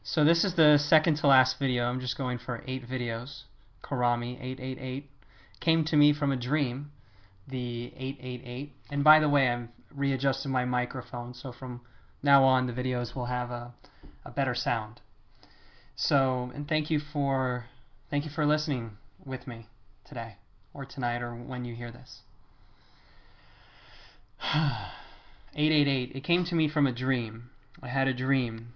So this is the second to last video. I'm just going for 8 videos. Karami 888 came to me from a dream, the 888. And by the way, I'm readjusting my microphone, so from now on the videos will have a better sound. So, and thank you for listening with me today or tonight or when you hear this. 888. It came to me from a dream. I had a dream.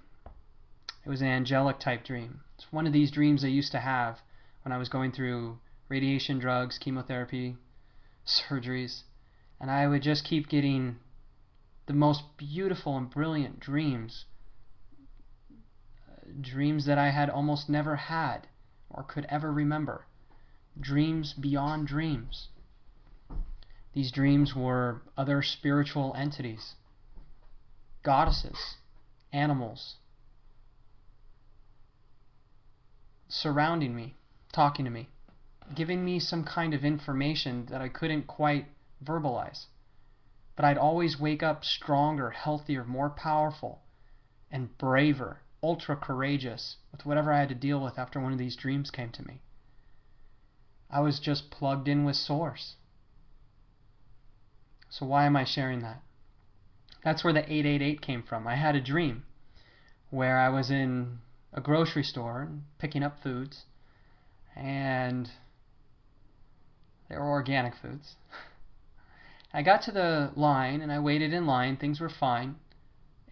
It was an angelic type dream. It's one of these dreams I used to have when I was going through radiation, drugs, chemotherapy, surgeries, and I would just keep getting the most beautiful and brilliant dreams. Dreams that I had almost never had or could ever remember. Dreams beyond dreams. These dreams were other spiritual entities, goddesses, animals, surrounding me, talking to me, giving me some kind of information that I couldn't quite verbalize. But I'd always wake up stronger, healthier, more powerful, and braver, ultra courageous with whatever I had to deal with after one of these dreams came to me. I was just plugged in with Source. So why am I sharing that? That's where the 888 came from. I had a dream where I was in a grocery store picking up foods, and they were organic foods. I got to the line and I waited in line. Things were fine,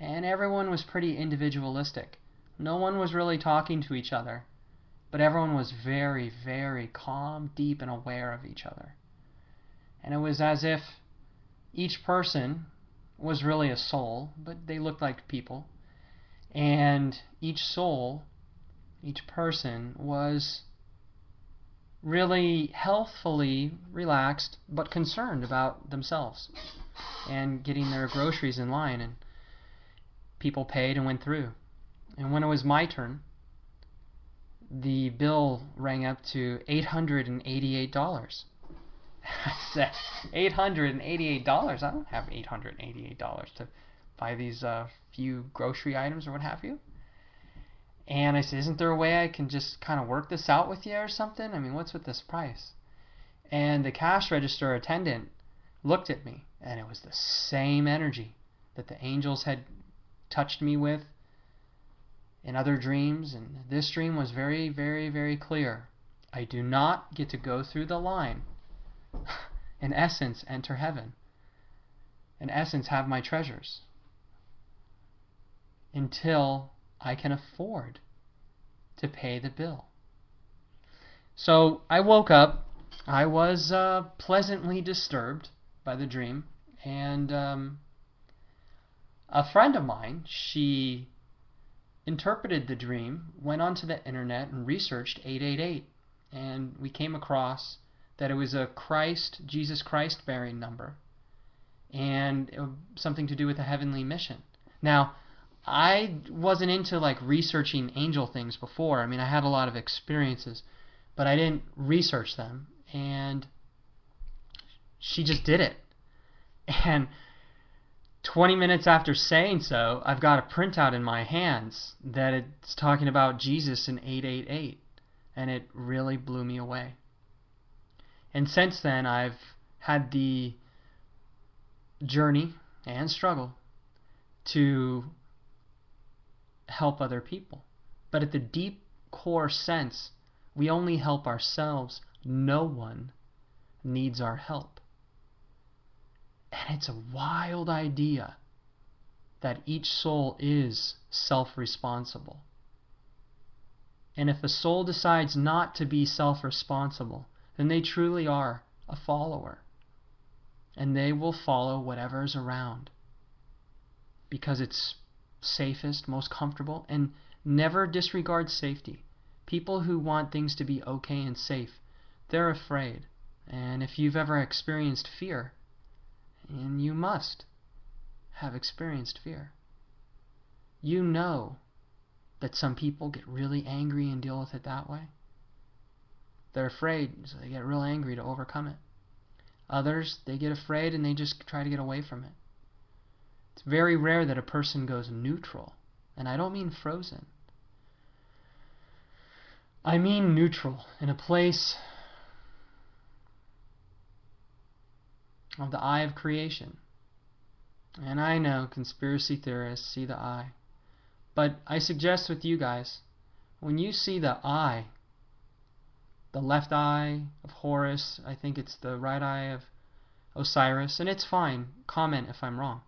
and everyone was pretty individualistic. No one was really talking to each other, but everyone was very, very calm, deep, and aware of each other. And it was as if each person was really a soul, but they looked like people. And each soul, each person, was really healthfully relaxed but concerned about themselves and getting their groceries in line. And people paid and went through. And when it was my turn, the bill rang up to $888. I said, $888? I don't have $888 to buy these few grocery items or what have you. And I said, isn't there a way I can just kind of work this out with you or something? I mean, what's with this price? And the cash register attendant looked at me, and it was the same energy that the angels had touched me with in other dreams. And this dream was very, very, very clear. I do not get to go through the line. In essence, enter heaven. In essence, have my treasures. Until I can afford to pay the bill. So I woke up. I was pleasantly disturbed by the dream. And a friend of mine, she interpreted the dream, went onto the internet and researched 888. And we came across that it was a Jesus Christ bearing number, and something to do with a heavenly mission. Now, I wasn't into like researching angel things before. I mean, I had a lot of experiences, but I didn't research them, and she just did it. And 20 minutes after saying so, I've got a printout in my hands that it's talking about Jesus in 888, and it really blew me away. And since then, I've had the journey and struggle to help other people. But at the deep core sense, we only help ourselves. No one needs our help. And it's a wild idea that each soul is self-responsible. And if a soul decides not to be self-responsible, then they truly are a follower. And they will follow whatever's around because it's safest, most comfortable, and never disregard safety. People who want things to be okay and safe, they're afraid. And if you've ever experienced fear, and you must have experienced fear, you know that some people get really angry and deal with it that way. They're afraid, so they get real angry to overcome it. Others, they get afraid and they just try to get away from it. It's very rare that a person goes neutral, and I don't mean frozen. I mean neutral, in a place of the eye of creation. And I know conspiracy theorists see the eye. But I suggest with you guys, when you see the eye, the left eye of Horus, I think it's the right eye of Osiris, and it's fine, comment if I'm wrong.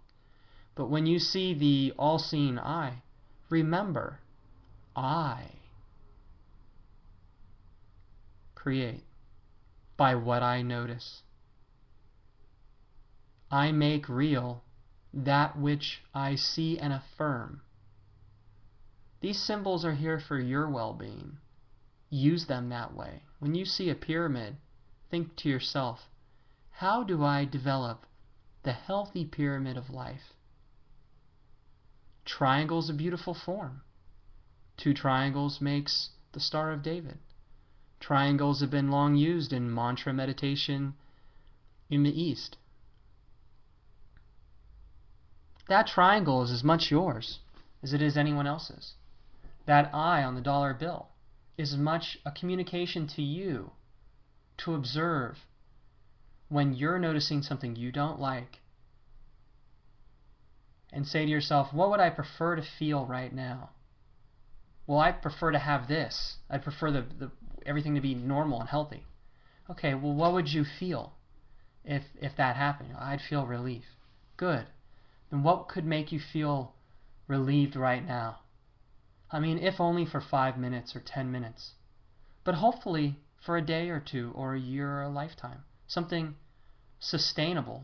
But when you see the all-seeing eye, remember, I create by what I notice. I make real that which I see and affirm. These symbols are here for your well-being. Use them that way. When you see a pyramid, think to yourself, how do I develop the healthy pyramid of life? Triangle's a beautiful form. 2 triangles makes the Star of David. Triangles have been long used in mantra meditation in the East. That triangle is as much yours as it is anyone else's. That eye on the dollar bill is as much a communication to you to observe when you're noticing something you don't like and say to yourself, what would I prefer to feel right now? Well, I prefer to have this. I prefer everything to be normal and healthy. Okay, well, what would you feel if that happened? I'd feel relief. Good. Then what could make you feel relieved right now? I mean, if only for 5 minutes or 10 minutes. But hopefully for a day or 2 or a year or a lifetime. Something sustainable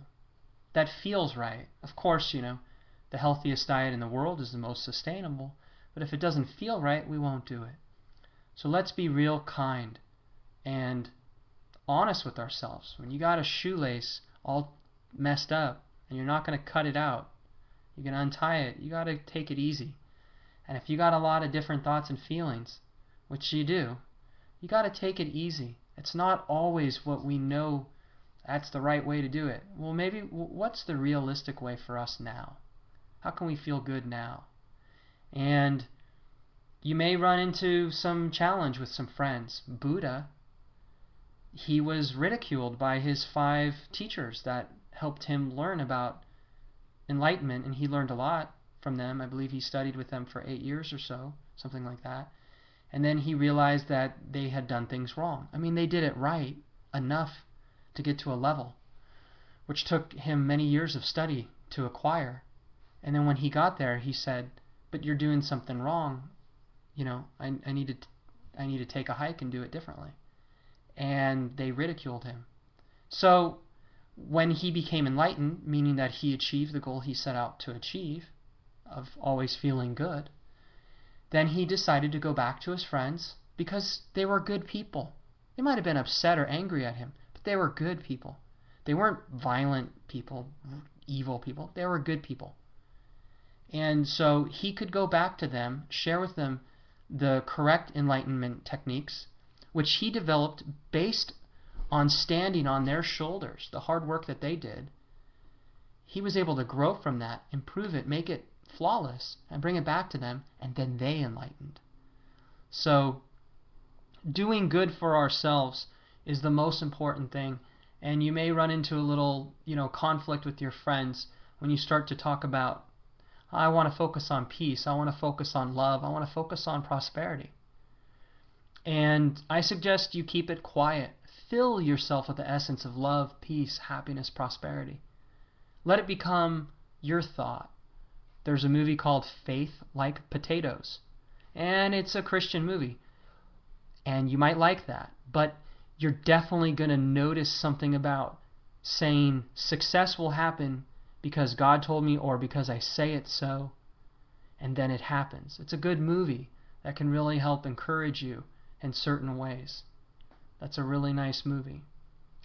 that feels right. Of course, the healthiest diet in the world is the most sustainable. But if it doesn't feel right, we won't do it. So let's be real kind and honest with ourselves. When you got a shoelace all messed up and you're not going to cut it out, you're going to untie it, you got to take it easy. And if you got a lot of different thoughts and feelings, which you do, you got to take it easy. It's not always what we know that's the right way to do it. Well, maybe what's the realistic way for us now? How can we feel good now? And you may run into some challenge with some friends. Buddha, he was ridiculed by his 5 teachers that helped him learn about enlightenment, and he learned a lot from them. I believe he studied with them for 8 years or so, something like that. And then he realized that they had done things wrong. I mean, they did it right enough to get to a level, which took him many years of study to acquire. And then when he got there, he said, but you're doing something wrong. I need to take a hike and do it differently. And they ridiculed him. So when he became enlightened, meaning that he achieved the goal he set out to achieve, of always feeling good, then he decided to go back to his friends because they were good people. They might have been upset or angry at him, but they were good people. They weren't violent people, evil people. They were good people. And so he could go back to them, share with them the correct enlightenment techniques, which he developed based on standing on their shoulders, the hard work that they did. He was able to grow from that, improve it, make it flawless, and bring it back to them, and then they enlightened. So doing good for ourselves is the most important thing. And you may run into a little, conflict with your friends when you start to talk about, I want to focus on peace, I want to focus on love, I want to focus on prosperity. And I suggest you keep it quiet. Fill yourself with the essence of love, peace, happiness, prosperity. Let it become your thought. There's a movie called Faith Like Potatoes, and it's a Christian movie. And you might like that, but you're definitely going to notice something about saying success will happen because God told me or because I say it so, and then it happens. It's a good movie that can really help encourage you in certain ways. That's a really nice movie.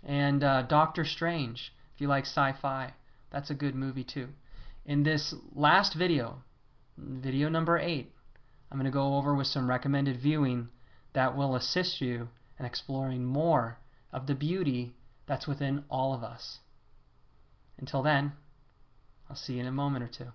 And Doctor Strange, if you like sci-fi, that's a good movie too. In this last video, video number 8, I'm going to go over with some recommended viewing that will assist you in exploring more of the beauty that's within all of us. Until then, I'll see you in a moment or two.